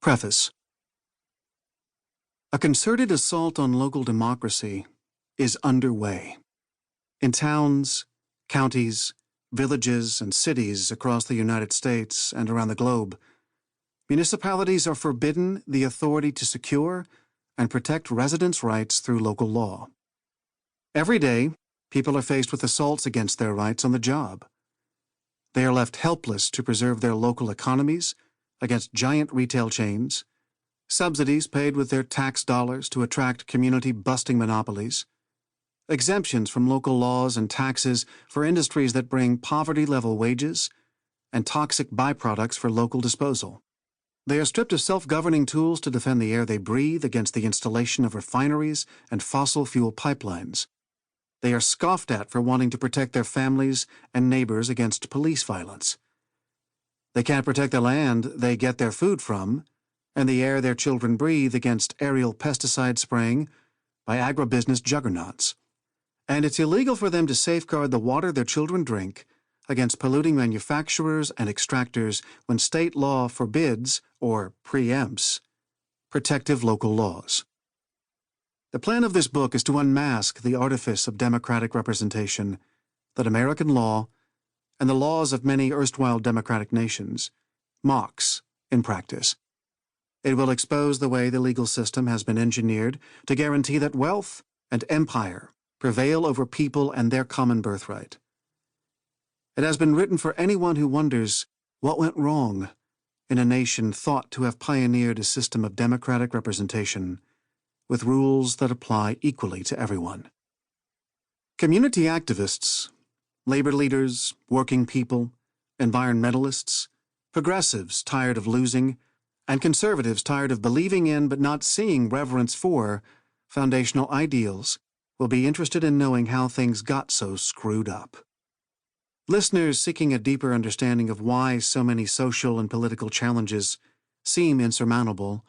Preface. A concerted assault on local democracy is underway. In towns, counties, villages, and cities across the United States and around the globe, municipalities are forbidden the authority to secure and protect residents' rights through local law. Every day, people are faced with assaults against their rights on the job. They are left helpless to preserve their local economies against giant retail chains, subsidies paid with their tax dollars to attract community-busting monopolies, exemptions from local laws and taxes for industries that bring poverty-level wages, and toxic byproducts for local disposal. They are stripped of self-governing tools to defend the air they breathe against the installation of refineries and fossil fuel pipelines. They are scoffed at for wanting to protect their families and neighbors against police violence. They can't protect the land they get their food from and the air their children breathe against aerial pesticide spraying by agribusiness juggernauts. And it's illegal for them to safeguard the water their children drink against polluting manufacturers and extractors when state law forbids, or preempts, protective local laws. The plan of this book is to unmask the artifice of democratic representation that American law and the laws of many erstwhile democratic nations mocks in practice. It will expose the way the legal system has been engineered to guarantee that wealth and empire prevail over people and their common birthright. It has been written for anyone who wonders what went wrong in a nation thought to have pioneered a system of democratic representation with rules that apply equally to everyone. Community activists, labor leaders, working people, environmentalists, progressives tired of losing, and conservatives tired of believing in but not seeing reverence for foundational ideals will be interested in knowing how things got so screwed up. Listeners seeking a deeper understanding of why so many social and political challenges seem insurmountable,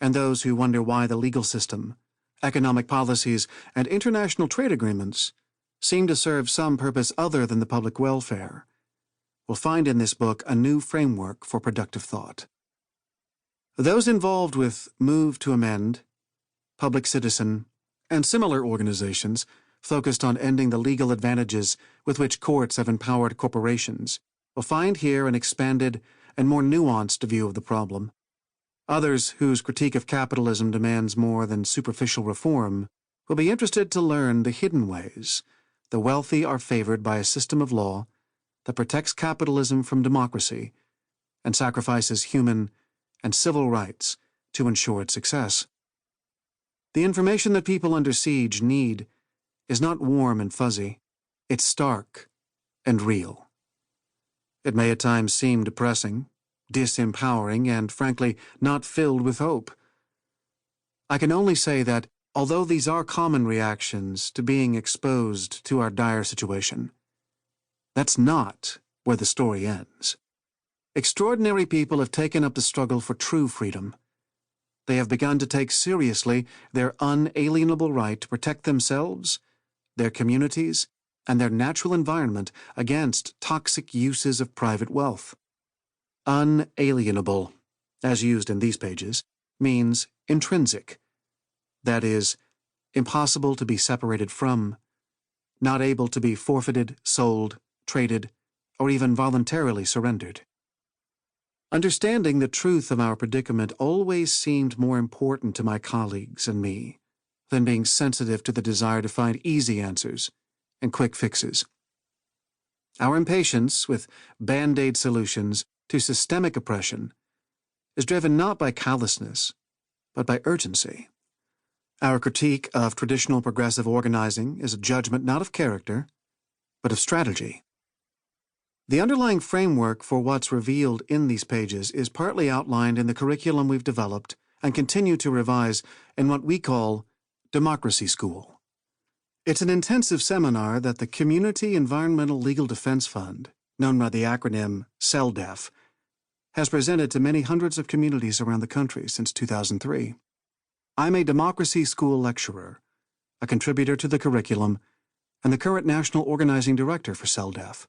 and those who wonder why the legal system, economic policies, and international trade agreements seem to serve some purpose other than the public welfare, will find in this book a new framework for productive thought. Those involved with Move to Amend, Public Citizen, and similar organizations focused on ending the legal advantages with which courts have empowered corporations will find here an expanded and more nuanced view of the problem. Others whose critique of capitalism demands more than superficial reform will be interested to learn the hidden ways the wealthy are favored by a system of law that protects capitalism from democracy and sacrifices human and civil rights to ensure its success. The information that people under siege need is not warm and fuzzy. It's stark and real. It may at times seem depressing, disempowering, and, frankly, not filled with hope. I can only say that, although these are common reactions to being exposed to our dire situation, that's not where the story ends. Extraordinary people have taken up the struggle for true freedom. They have begun to take seriously their unalienable right to protect themselves, their communities, and their natural environment against toxic uses of private wealth. Unalienable, as used in these pages, means intrinsic. That is, impossible to be separated from, not able to be forfeited, sold, traded, or even voluntarily surrendered. Understanding the truth of our predicament always seemed more important to my colleagues and me than being sensitive to the desire to find easy answers and quick fixes. Our impatience with band-aid solutions to systemic oppression is driven not by callousness, but by urgency. Our critique of traditional progressive organizing is a judgment not of character, but of strategy. The underlying framework for what's revealed in these pages is partly outlined in the curriculum we've developed and continue to revise in what we call Democracy School. It's an intensive seminar that the Community Environmental Legal Defense Fund, known by the acronym CELDEF, has presented to many hundreds of communities around the country since 2003. I'm a Democracy School lecturer, a contributor to the curriculum, and the current National Organizing Director for CELDEF.